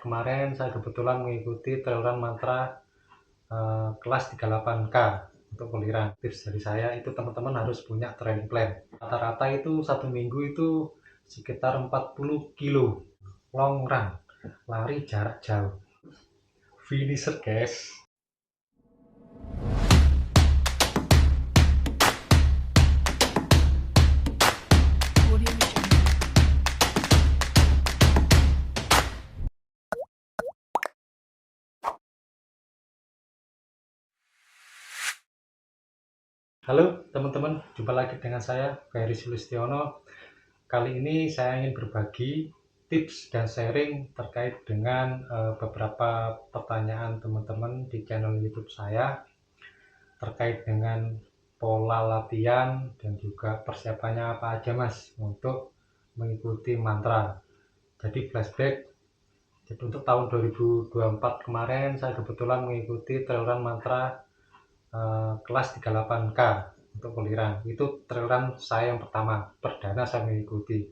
Kemarin saya kebetulan mengikuti trail run mantra kelas 38K untuk Kulirang. Tips dari saya itu teman-teman harus punya training plan. Rata-rata itu satu minggu itu sekitar 40 kilo long run, lari jarak jauh. Finisher guys. Halo teman-teman, jumpa lagi dengan saya, Ferry Sulistiono. Kali ini saya ingin berbagi tips dan sharing terkait dengan beberapa pertanyaan teman-teman di channel YouTube saya terkait dengan pola latihan dan juga persiapannya apa aja mas untuk mengikuti mantra. Jadi flashback, jadi untuk tahun 2024 kemarin saya kebetulan mengikuti trail run mantra kelas 38K untuk Kulirang. Itu trail run saya yang pertama, perdana saya mengikuti.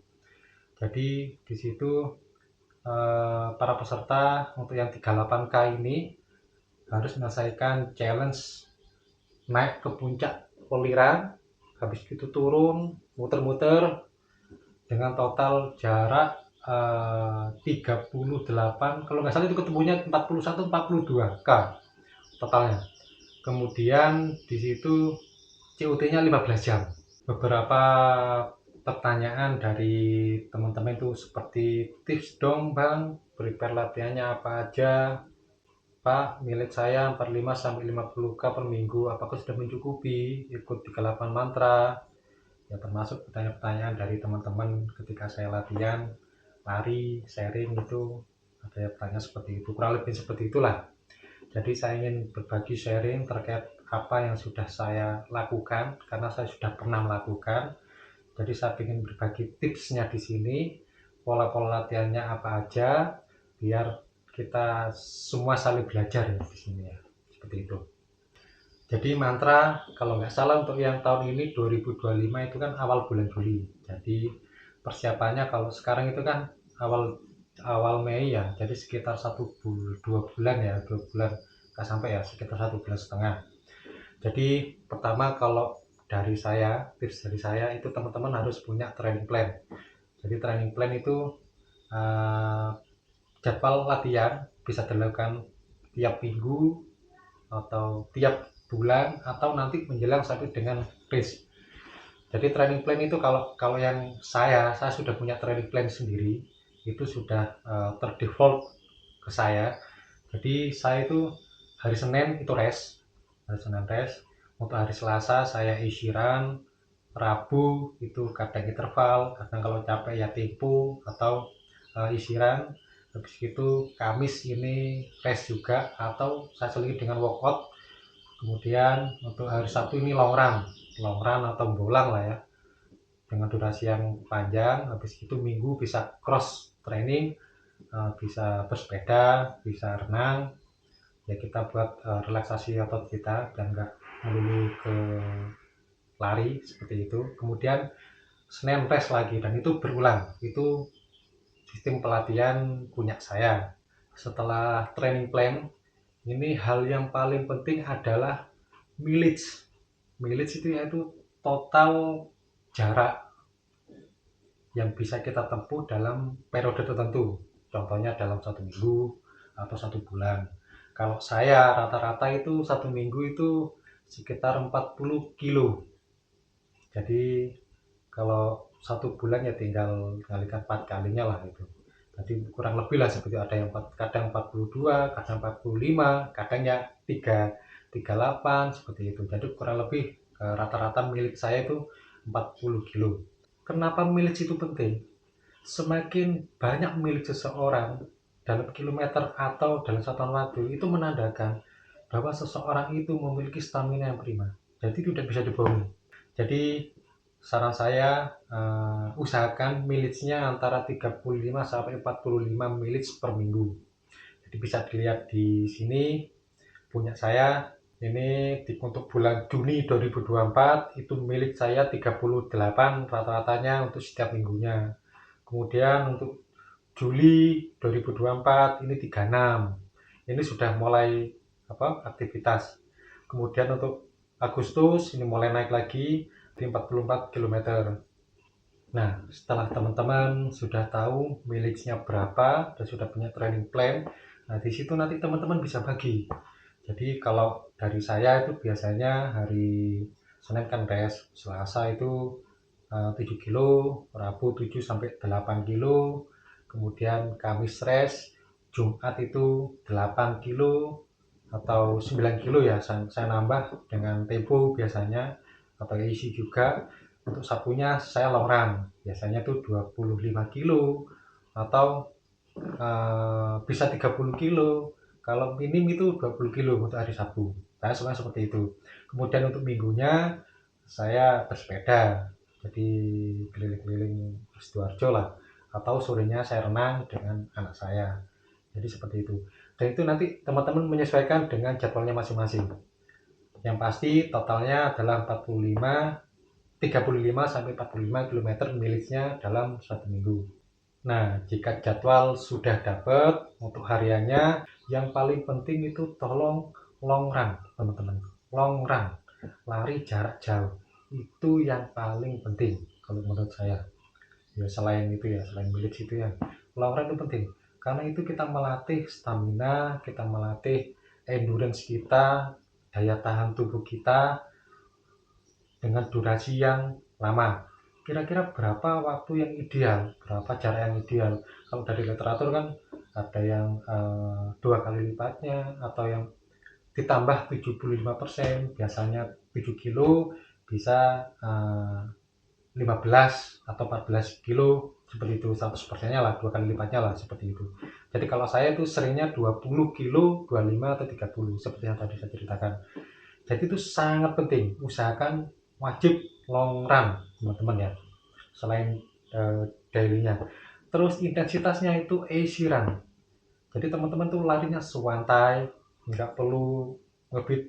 Jadi di situ para peserta untuk yang 38K ini harus menyelesaikan challenge naik ke puncak Kulirang, habis itu turun muter-muter dengan total jarak 38, kalau nggak salah itu ketemunya 41-42K totalnya. Kemudian di situ COT-nya 15 jam. Beberapa pertanyaan dari teman-teman itu seperti tips dong bang, prepare latihannya apa aja Pak, milik saya 45-50K per minggu, apakah sudah mencukupi ikut 38 mantra? Ya termasuk pertanyaan-pertanyaan dari teman-teman ketika saya latihan lari sharing itu, ada yang bertanya seperti itu, kurang lebih seperti itulah. Jadi saya ingin berbagi sharing terkait apa yang sudah saya lakukan karena saya sudah pernah melakukan. Jadi saya ingin berbagi tipsnya di sini, pola-pola latihannya apa aja, biar kita semua saling belajar ya di sini ya, seperti itu. Jadi mantra kalau nggak salah untuk yang tahun ini 2025 itu kan awal bulan Juli. Jadi persiapannya kalau sekarang itu kan awal Mei ya. Jadi sekitar 2 bulan ya, 2 bulan nggak sampai ya, sekitar 1,5 bulan. Jadi pertama kalau dari saya, tips dari saya itu teman-teman harus punya training plan. Jadi training plan itu uh, jadwal latihan bisa dilakukan tiap minggu atau tiap bulan atau nanti menjelang sampai dengan race. Jadi training plan itu kalau yang saya sudah punya training plan sendiri, itu sudah terdefault ke saya. Jadi saya itu hari Senin itu rest, untuk hari Selasa saya isiran, Rabu itu kadang interval, kadang kalau capek ya tempo atau isiran. Habis itu Kamis ini rest juga atau saya selingi dengan workout. Kemudian untuk hari Sabtu ini long run atau bolang lah ya, dengan durasi yang panjang. Habis itu Minggu bisa cross training, bisa bersepeda, bisa renang, ya kita buat relaksasi otot kita dan nggak melulu ke lari seperti itu. Kemudian Senin rest lagi dan itu berulang. Itu sistem pelatihan punya saya. Setelah training plan ini, hal yang paling penting adalah mileage. Mileage itu yaitu total jarak yang bisa kita tempuh dalam periode tertentu. Contohnya dalam satu minggu atau satu bulan. Kalau saya rata-rata itu satu minggu itu sekitar 40 kilo. Jadi kalau satu bulan ya tinggal kalikan 4 kalinya lah itu. Jadi kurang lebih lah seperti ada yang kadang 42, kadang 45, kadang ya 38 seperti itu. Jadi kurang lebih rata-rata milik saya itu 40 kilo. Kenapa milik itu penting? Semakin banyak milik seseorang dalam kilometer atau dalam satuan waktu, itu menandakan bahwa seseorang itu memiliki stamina yang prima. Jadi tidak bisa dibohongi. Jadi saran saya usahakan militsnya antara 35 sampai 45 milits per minggu. Jadi bisa dilihat di sini punya saya ini untuk bulan Juni 2024 itu milik saya 38 rata-ratanya untuk setiap minggunya. Kemudian untuk Juli 2024 ini 36. Ini sudah mulai aktivitas. Kemudian untuk Agustus ini mulai naik lagi di 44 km. Nah, setelah teman-teman sudah tahu mileage-nya berapa dan sudah punya training plan, nah di situ nanti teman-teman bisa bagi. Jadi kalau dari saya itu biasanya hari Senin kan rest, Selasa itu 7 kilo, Rabu 7 sampai 8 kilo, kemudian Kamis rest, Jumat itu 8 kilo atau 9 kilo ya, saya nambah dengan tempo biasanya atau isi juga. Untuk Sabtunya saya long run, biasanya tuh 25 kilo atau bisa 30 kilo. Kalau minim itu 20 kilo untuk hari Sabtu. Saya suka seperti itu. Kemudian untuk minggunya saya bersepeda. Jadi keliling-keliling Sidoarjo lah. Atau sorenya saya renang dengan anak saya. Jadi seperti itu. Dan itu nanti teman-teman menyesuaikan dengan jadwalnya masing-masing. Yang pasti totalnya adalah 35 sampai 45 km mileage-nya dalam 1 minggu. Nah, jika jadwal sudah dapat untuk hariannya, yang paling penting itu tolong long run, teman-teman. Long run, lari jarak jauh. Itu yang paling penting kalau menurut saya. Ya selain mileage itu ya. Long run itu penting. Karena itu kita melatih stamina, kita melatih endurance kita, daya tahan tubuh kita dengan durasi yang lama. Kira-kira berapa waktu yang ideal, berapa jarak yang ideal? Kalau dari literatur kan ada yang 2 kali lipatnya atau yang ditambah 75%, biasanya 7 kilo bisa 15 atau 14 kilo, seperti itu, 100%-nya lah, 2 kali lipatnya lah, seperti itu. Jadi kalau saya itu seringnya 20 kilo, 25 atau 30, seperti yang tadi saya ceritakan. Jadi itu sangat penting, usahakan wajib long run, teman-teman ya, selain daily-nya. Terus intensitasnya itu easy run. Jadi teman-teman tuh larinya santai, nggak perlu ngebut,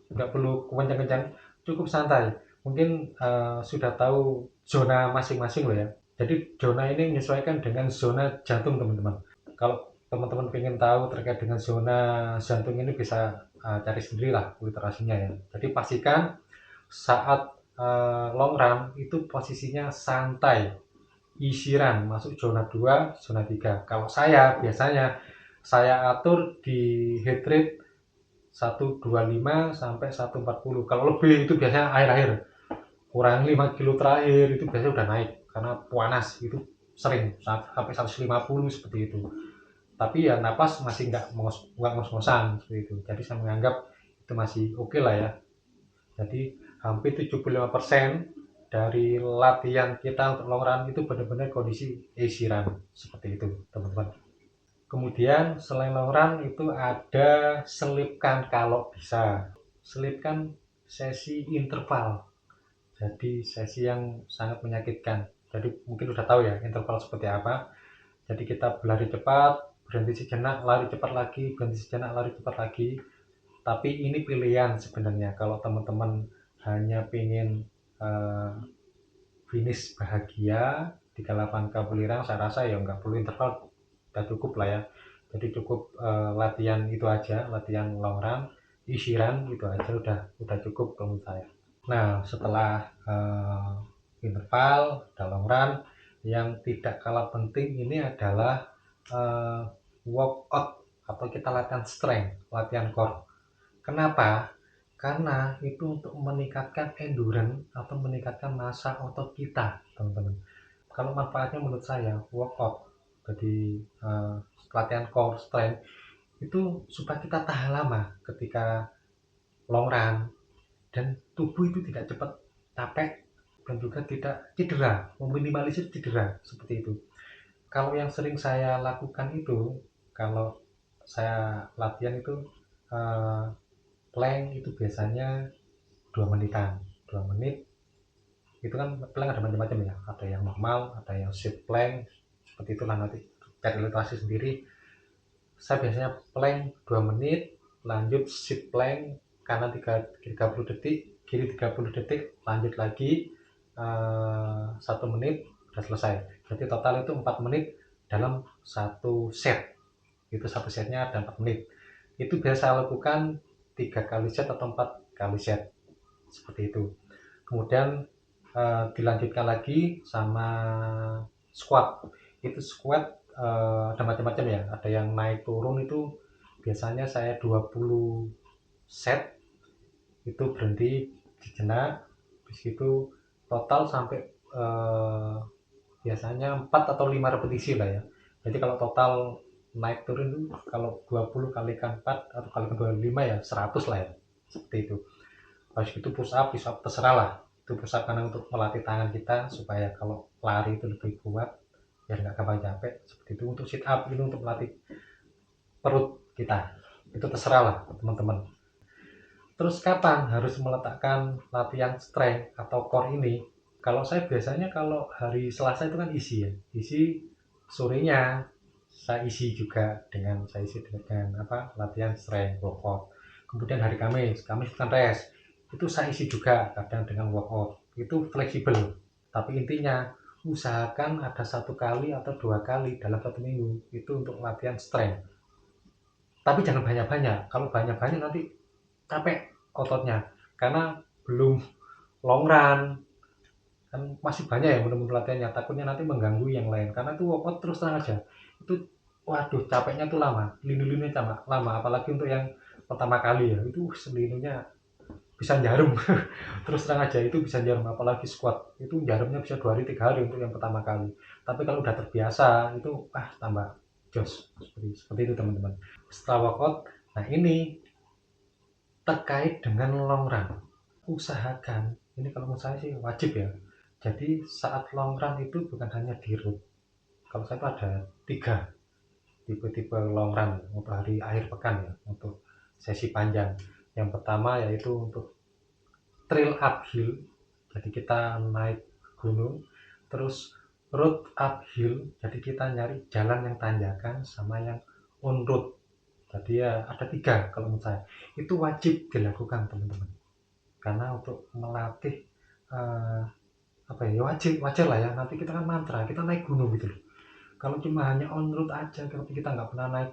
nggak perlu kencang-kencang, cukup santai. Mungkin sudah tahu zona masing-masing loh ya. Jadi zona ini menyesuaikan dengan zona jantung teman-teman. Kalau teman-teman ingin tahu terkait dengan zona jantung ini bisa cari sendiri lah literasinya ya. Jadi pastikan saat long run itu posisinya santai, easy run, masuk zona 2, zona 3. Kalau saya biasanya saya atur di heart rate 125 sampai 140. Kalau lebih itu biasanya akhir-akhir. Kurang 5 kilo terakhir itu biasanya udah naik karena panas, itu sering sampai 150 seperti itu. Tapi ya napas masih nggak ngos-ngosan seperti itu. Jadi saya menganggap itu masih oke lah ya. Jadi hampir 75% dari latihan kita untuk long run itu benar-benar kondisi easy run seperti itu, teman-teman. Kemudian selain long run itu ada selipkan kalau bisa. Selipkan sesi interval. Jadi sesi yang sangat menyakitkan. Jadi mungkin udah tahu ya interval seperti apa. Jadi kita berlari cepat, berhenti sejenak, lari cepat lagi, berhenti sejenak, lari cepat lagi. Tapi ini pilihan sebenarnya. Kalau teman-teman hanya ingin finish bahagia di 8K Bulirang, saya rasa ya nggak perlu interval, udah cukup lah ya. Jadi cukup latihan itu aja, latihan long run, easy run gitu aja udah cukup menurut saya. Nah, setelah interval, dan long run, yang tidak kalah penting ini adalah workout atau kita latihan strength, latihan core. Kenapa? Karena itu untuk meningkatkan endurance atau meningkatkan massa otot kita, teman-teman. Kalau manfaatnya menurut saya workout, jadi latihan core strength itu supaya kita tahan lama ketika long run dan tubuh itu tidak cepat capek dan juga tidak cedera, meminimalisir cedera seperti itu. Kalau yang sering saya lakukan itu, kalau saya latihan itu plank itu biasanya 2 menitan. 2 menit itu kan plank ada macam-macam ya, ada yang normal, ada yang sit plank, seperti itulah, nanti cari literasi sendiri. Saya biasanya plank 2 menit, lanjut sit plank kanan 30 detik, kiri 30 detik, lanjut lagi 1 menit, udah selesai. Jadi total itu 4 menit dalam satu set. Itu satu setnya ada 4 menit. Itu biasa saya lakukan 3 kali set atau 4 kali set seperti itu. Kemudian dilanjutkan lagi sama squat. Itu squat ada macam-macam ya, ada yang naik turun. Itu biasanya saya 20 set, itu berhenti sejenak, habis itu total sampai biasanya 4 atau 5 repetisi lah ya. Jadi kalau total naik turun itu kalau 20 kalikan 4 atau kalikan 25 ya 100 lah ya, seperti itu. Habis itu push up terserah lah. Itu push up karena untuk melatih tangan kita supaya kalau lari itu lebih kuat biar nggak gampang capek, seperti itu. Untuk sit up ini untuk melatih perut kita, itu terserah lah teman-teman. Terus kapan harus meletakkan latihan strength atau core ini? Kalau saya biasanya kalau hari Selasa itu kan isi ya, isi sorenya saya isi juga dengan apa, latihan strength workout. Kemudian hari Kamis kan rest, itu saya isi juga kadang dengan workout. Itu fleksibel, tapi intinya usahakan ada 1 kali atau 2 kali dalam 1 minggu itu untuk latihan strength. Tapi jangan banyak-banyak, kalau banyak-banyak nanti capek ototnya, karena belum long run, kan masih banyak ya menu-menu latihannya, takutnya nanti mengganggu yang lain. Karena itu workout terus terang aja, itu waduh capeknya tuh lama, linu-linunya lama, apalagi untuk yang pertama kali ya, itu selinunya bisa jarum. Terus terang aja itu bisa jarum, apalagi squat itu jarumnya bisa 2 hari 3 hari untuk yang pertama kali. Tapi kalau udah terbiasa itu tambah jos, seperti itu teman-teman. Setelah workout, nah ini terkait dengan long run, usahakan ini kalau menurut saya sih wajib ya. Jadi saat long run itu bukan hanya di road. Kalau saya itu ada 3 tipe-tipe long run untuk hari akhir pekan ya, untuk sesi panjang. Yang pertama yaitu untuk trail uphill, jadi kita naik gunung. Terus road uphill, jadi kita nyari jalan yang tanjakan, sama yang on road. Jadi ya ada 3 kalau menurut saya. Itu wajib dilakukan teman-teman. Karena untuk melatih apa ya, wajar lah ya. Nanti kita kan mantra, kita naik gunung gitu loh. Kalau cuma hanya on road aja, tapi kita nggak pernah naik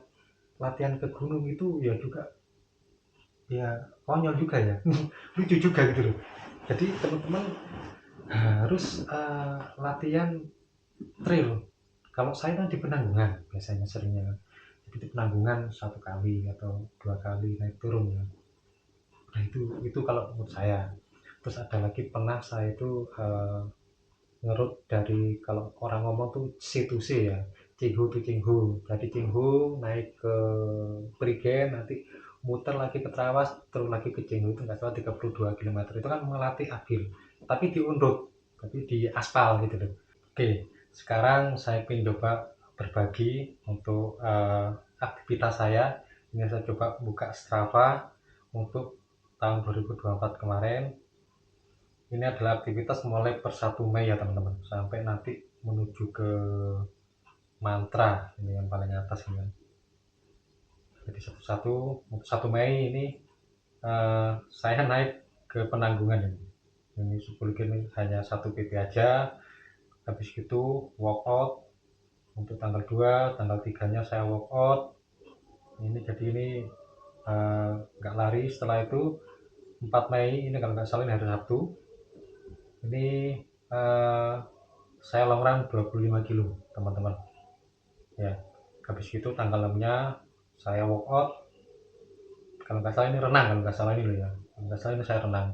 latihan ke gunung, itu ya juga ya konyol juga ya. Lucu juga gitu loh. Jadi teman-teman harus latihan trail. Kalau saya kan di Penanggungan biasanya seringnya, jadi di Penanggungan 1 kali atau 2 kali naik turun ya. Nah itu kalau menurut saya. Terus ada lagi pernah saya itu ngerut dari, kalau orang ngomong tuh C to C ya, Cinghu to Cinghu. Jadi Cinghu naik ke Prigen, nanti muter lagi ke Trawas, terus lagi ke Cinghu, itu nggak salah 32 km. Itu kan melatih uphill, tapi di on road, tapi di aspal gitu loh. Oke, sekarang saya ingin coba berbagi untuk aktivitas saya. Ini saya coba buka Strava untuk tahun 2024 kemarin. Ini adalah aktivitas mulai per 1 Mei ya teman-teman, sampai nanti menuju ke Mantra, ini yang paling atas ini. Jadi untuk 1 Mei ini saya naik ke Penanggungan ini. Ini 10 km hanya 1 PP aja. Habis itu walkout untuk tanggal 2, tanggal 3-nya saya walkout. Ini nggak lari. Setelah itu 4 Mei ini kalau nggak salah ini hari Sabtu. Ini saya long run 25 kilo teman-teman ya. Habis itu tanggal 6-nya saya walkout. Kalau nggak salah ini renang, kalau nggak salah ini loh ya, kalau nggak salah ini saya renang.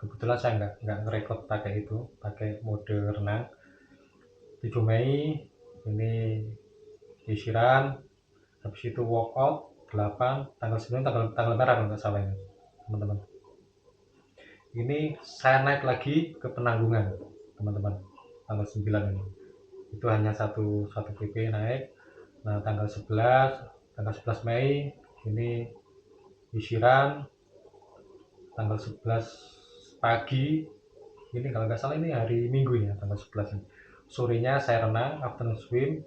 Kebetulan saya nggak ngerekod pakai mode renang. 7 Mei ini isiran, habis itu walkout 8, tanggal 9 tanggal merah kalau nggak salah ini teman-teman. Ini saya naik lagi ke Penanggungan teman-teman, tanggal 9 ini. Itu hanya satu PP naik. Nah tanggal 11 Mei ini isiran. Tanggal 11 pagi ini kalau nggak salah ini hari Minggu ya, tanggal 11 ini. Sorenya saya renang, afternoon swim.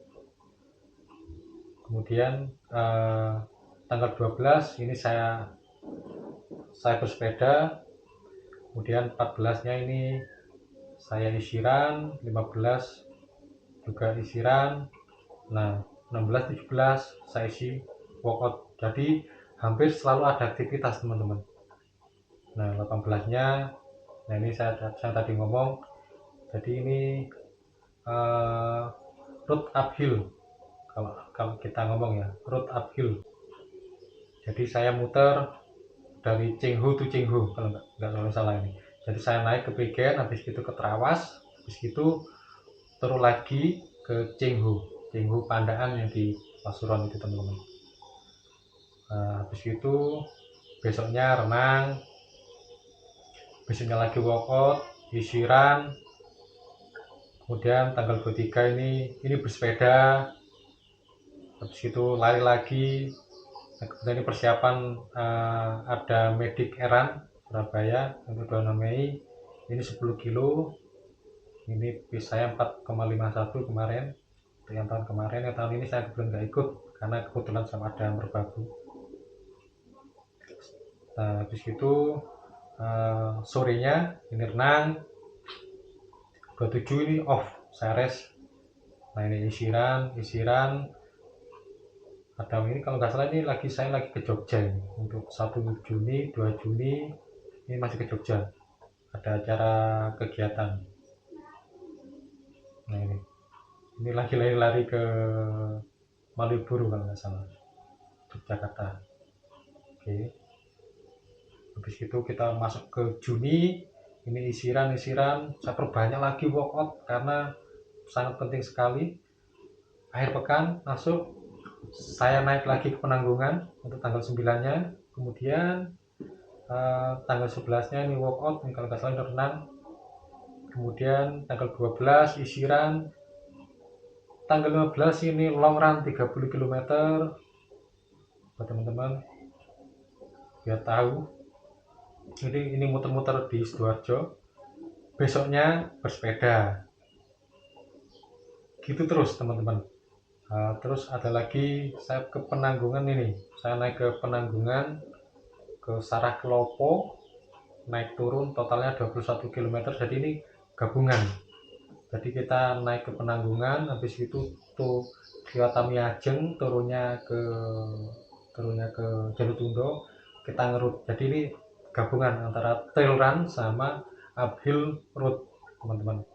Kemudian tanggal 12 ini saya bersepeda. Kemudian 14-nya ini saya isiran, 15 juga isiran. Nah 16 17 saya isi workout, jadi hampir selalu ada aktivitas teman-teman. Nah 18-nya, nah ini saya tadi ngomong, jadi ini road uphill, kalau kita ngomong ya, road uphill. Jadi saya muter dari Cengho to Cengho kalau nggak salah ini. Jadi saya naik ke Prigen, habis itu ke Trawas, habis itu turun lagi ke Cengho Pandaan yang di Pasuruan itu teman-teman. Habis itu besoknya renang, besoknya lagi workout, isiran, kemudian tanggal 23 ini bersepeda, habis itu lari lagi. Nah, kemudian ini persiapan ada Medik Eran Surabaya untuk 26 Mei, ini 10 kilo, ini pace saya 4,51 kemarin, yang tahun kemarin. Yang tahun ini saya belum nggak ikut karena kebetulan sama ada merbabu. Nah, habis itu sorenya ini renang, 27 ini off, saya rest. Nah ini isiran, ada ini kalau nggak salah ini saya lagi ke Jogja ini, untuk 1 Juni 2 Juni ini masih ke Jogja, ada acara kegiatan. Nah ini lagi lari ke Malioboro kalau nggak salah, Yogyakarta. Oke, habis itu kita masuk ke Juni, ini isiran, saya perbanyak lagi workout karena sangat penting sekali. Akhir pekan masuk, saya naik lagi ke Penanggungan untuk tanggal 9-nya, kemudian tanggal 11-nya ini workout, ini kalau nggak salah renang, kemudian tanggal 12 isiran, tanggal 15 ini long run 30 km buat teman-teman biar tahu. Ini muter-muter di Sidoarjo, besoknya bersepeda, gitu terus teman-teman. Terus ada lagi saya ke Penanggungan, ini saya naik ke Penanggungan ke Sarakelopo, naik turun totalnya 21 km, jadi ini gabungan. Jadi kita naik ke Penanggungan, habis itu tuh lewat Tamiajeng, turunnya ke Jolotundo, kita ngerut. Jadi ini gabungan antara trail run sama uphill road teman-teman.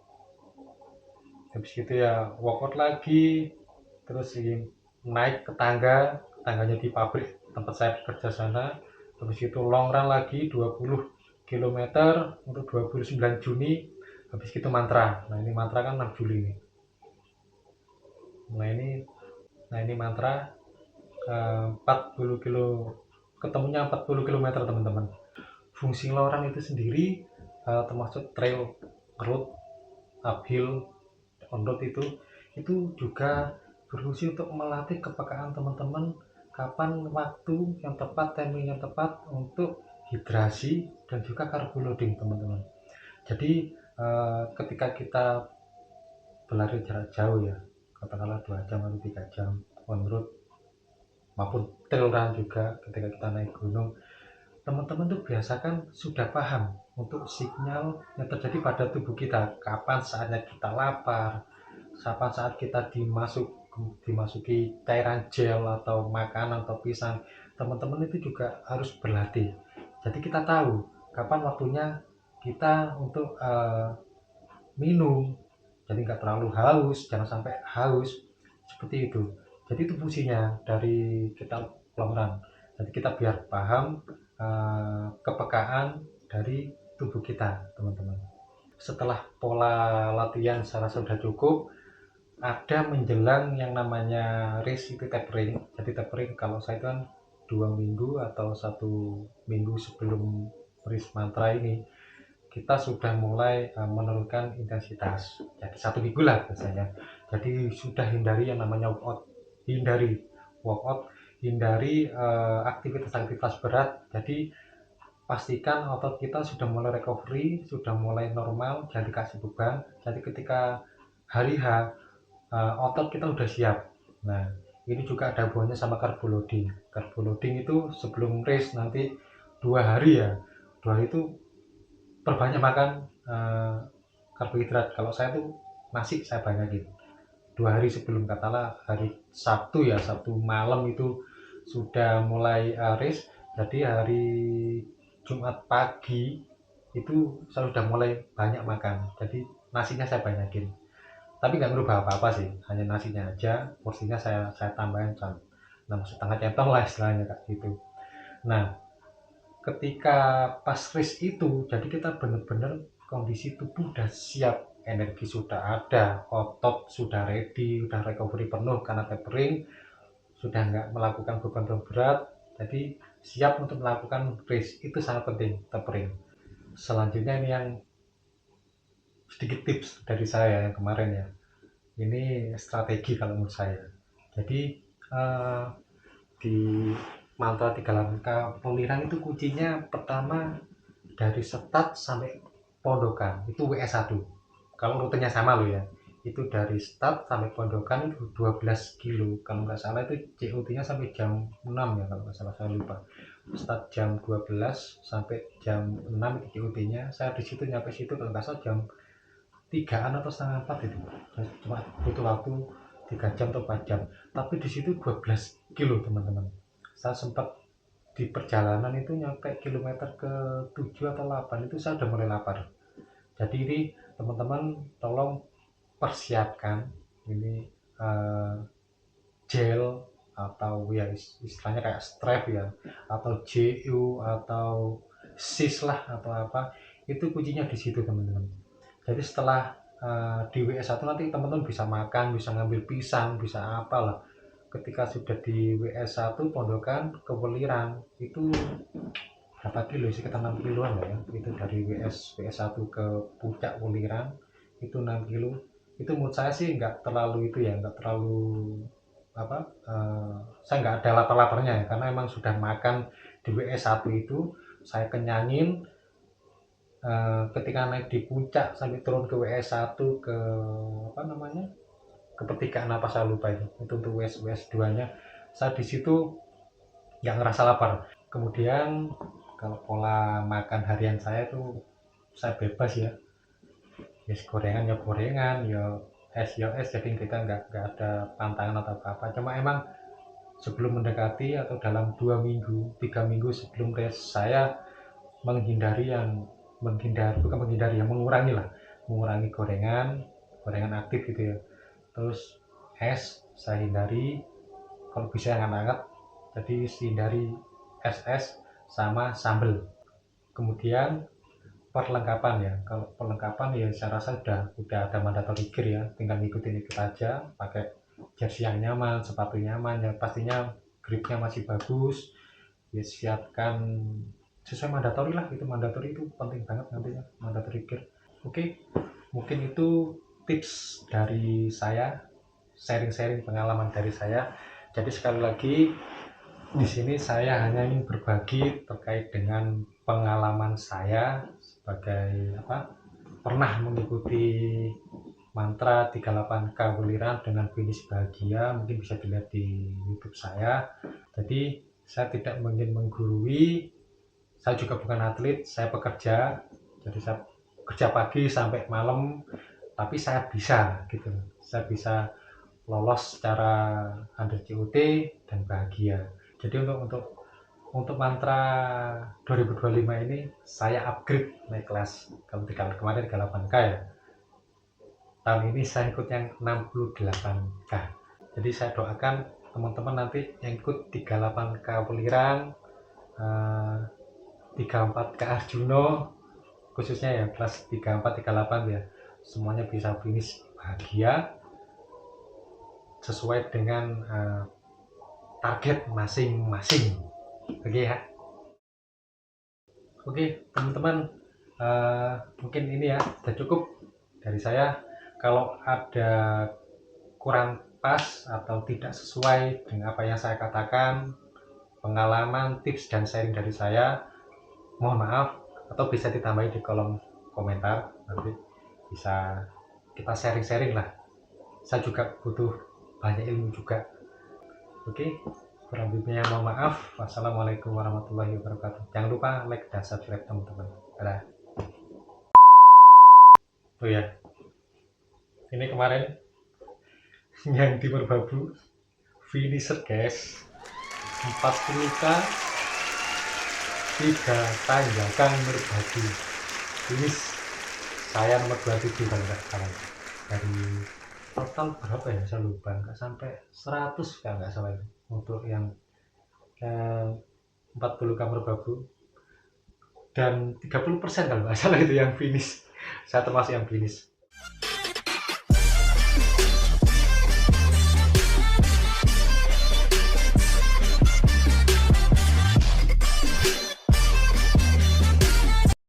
Habis itu ya workout lagi, terus naik ke tangganya di pabrik tempat saya bekerja sana. Habis itu long run lagi 20 km untuk 29 Juni. Habis itu mantra. Nah ini mantra kan 6 Juli ini. Nah ini mantra 40 kilo, ketemunya 40 km teman-teman. Fungsi long run itu sendiri termasuk trail, road, uphill, on road itu juga berfungsi untuk melatih kepekaan teman-teman kapan waktu yang tepat, timing yang tepat untuk hidrasi dan juga carbo loading teman-teman. Jadi ketika kita berlari jarak jauh ya, katakanlah 2 jam atau 3 jam on road maupun trail run juga, ketika kita naik gunung, teman-teman tuh biasakan sudah paham untuk sinyal yang terjadi pada tubuh kita, kapan saatnya kita lapar, kapan saat kita dimasuki cairan gel atau makanan atau pisang. Teman-teman itu juga harus berlatih, jadi kita tahu kapan waktunya kita untuk minum, jadi nggak terlalu haus, jangan sampai haus seperti itu. Jadi itu fungsinya dari kita long run, jadi kita biar paham kepekaan dari tubuh kita teman-teman. Setelah pola latihan saya rasa sudah cukup, ada menjelang yang namanya race itu tapering. Jadi tapering kalau saya kan 2 minggu atau 1 minggu sebelum race mantra ini, kita sudah mulai menurunkan intensitas. Jadi 1 minggu lah biasanya. Jadi sudah hindari yang namanya workout, hindari aktivitas-aktivitas berat. Jadi pastikan otot kita sudah mulai recovery, sudah mulai normal, jangan dikasih beban. Jadi ketika hari H otot kita udah siap. Nah ini juga ada hubungannya sama carbo loading. Carbo loading itu sebelum race nanti 2 hari ya, 2 hari itu perbanyak makan karbohidrat. Kalau saya tuh nasi saya banyakin 2 hari sebelum, katakanlah hari Sabtu ya, Sabtu malam itu sudah mulai race. Jadi hari Jumat pagi itu saya sudah mulai banyak makan, jadi nasinya saya banyakin, tapi nggak merubah apa-apa sih, hanya nasinya aja, porsinya saya tambahin 6,5 centong lah istilahnya kak gitu. Nah, ketika pas race itu, jadi kita bener-bener kondisi tubuh udah siap, energi sudah ada, otot sudah ready, udah recovery penuh karena tapering, sudah nggak melakukan beban berat, jadi siap untuk melakukan race. Itu sangat penting, tapering. Selanjutnya ini yang sedikit tips dari saya yang kemarin ya, ini strategi kalau menurut saya. Jadi di mantra 38K Peliran itu kuncinya pertama dari start sampai pondokan itu WS1. Kalau rutenya sama loh ya, itu dari start sampai pondokan itu 12 kilo kalau nggak salah, itu COT-nya sampai jam 6 ya kalau nggak salah, saya lupa. Start jam 12 sampai jam 6 itu COT-nya. Saya di situ nyampe situ kalau nggak salah jam 3-an atau setengah 4 itu. Cuma butuh waktu 3 jam atau 4 jam. Tapi di situ 12 kilo teman-teman. Saya sempat di perjalanan itu nyampe kilometer ke 7 atau 8 itu saya udah mulai lapar. Jadi ini teman-teman tolong persiapkan ini gel atau ya istilahnya kayak strap ya, atau JU atau sis lah atau apa, itu kuncinya di situ teman-teman. Jadi setelah di WS1 nanti teman-teman bisa makan, bisa ngambil pisang, bisa apalah. Ketika sudah di WS1 pondokan ke Welirang itu berapa kilo, sekitar 6 kiloan lah ya, itu dari WS1 ke puncak Welirang itu 6 kilo. Itu menurut saya sih nggak terlalu itu ya, nggak terlalu apa, saya nggak ada lapar-laparnya ya, karena emang sudah makan di WS1 itu, saya kenyangin. Ketika naik di puncak sampai turun ke WS1 ke apa namanya, ke pertigaan apa saya lupa itu untuk WS2 nya, saya di situ nggak ngerasa lapar. Kemudian kalau pola makan harian saya tuh saya bebas ya, yes, gorengan ya gorengan, ya es, jadi kita nggak ada pantangan atau apa-apa. Cuma emang sebelum mendekati atau dalam 2 minggu 3 minggu sebelum race, saya bukan menghindari ya, mengurangi gorengan aktif gitu ya. Terus es saya hindari, kalau bisa yang hangat, jadi hindari es sama sambel. Kemudian perlengkapan ya, kalau perlengkapan ya saya rasa udah ada mandatory gear ya, tinggal ngikutin aja, pakai jersey yang nyaman, sepatu nyaman ya, pastinya gripnya masih bagus ya, siapkan sesuai mandatory lah, itu mandatory itu penting banget nantinya, mandatory gear. Oke, mungkin itu tips dari saya, sharing pengalaman dari saya. Jadi sekali lagi di sini saya hanya ingin berbagi terkait dengan pengalaman saya sebagai pernah mengikuti mantra 38K Welirang dengan finish bahagia. Mungkin bisa dilihat di YouTube saya. Jadi saya tidak ingin menggurui, saya juga bukan atlet, saya pekerja. Jadi saya kerja pagi sampai malam, tapi saya bisa gitu, saya bisa lolos secara under COT dan bahagia. Jadi untuk mantra 2025 ini saya upgrade naik kelas. Kalau kemarin 38K ya, tahun ini saya ikut yang 68K. Jadi saya doakan teman-teman nanti yang ikut 38K Welirang, 34K Arjuno, khususnya ya kelas 34 38 ya, semuanya bisa finish bahagia sesuai dengan target masing-masing. Oke ya. Oke teman-teman, mungkin ini ya sudah cukup dari saya. Kalau ada kurang pas atau tidak sesuai dengan apa yang saya katakan, pengalaman, tips dan sharing dari saya, mohon maaf, atau bisa ditambahin di kolom komentar, nanti bisa kita sharing-sharing lah. Saya juga butuh banyak ilmu juga. Oke, kurang lebihnya mohon maaf. Wassalamualaikum warahmatullahi wabarakatuh. Jangan lupa like dan subscribe teman-teman. Dadah. Oh ya, ini kemarin yang di Merbabu finisher guys, 40k 3 tanjakan Merbabu finish. Saya nomor 27 kalau nggak salah, dari total berapa ya saya lupa, nggak sampai 100 kalau nggak salah itu untuk yang 40k Merbabu, dan 30% kalau nggak salah itu yang finish. Saya termasuk yang finish.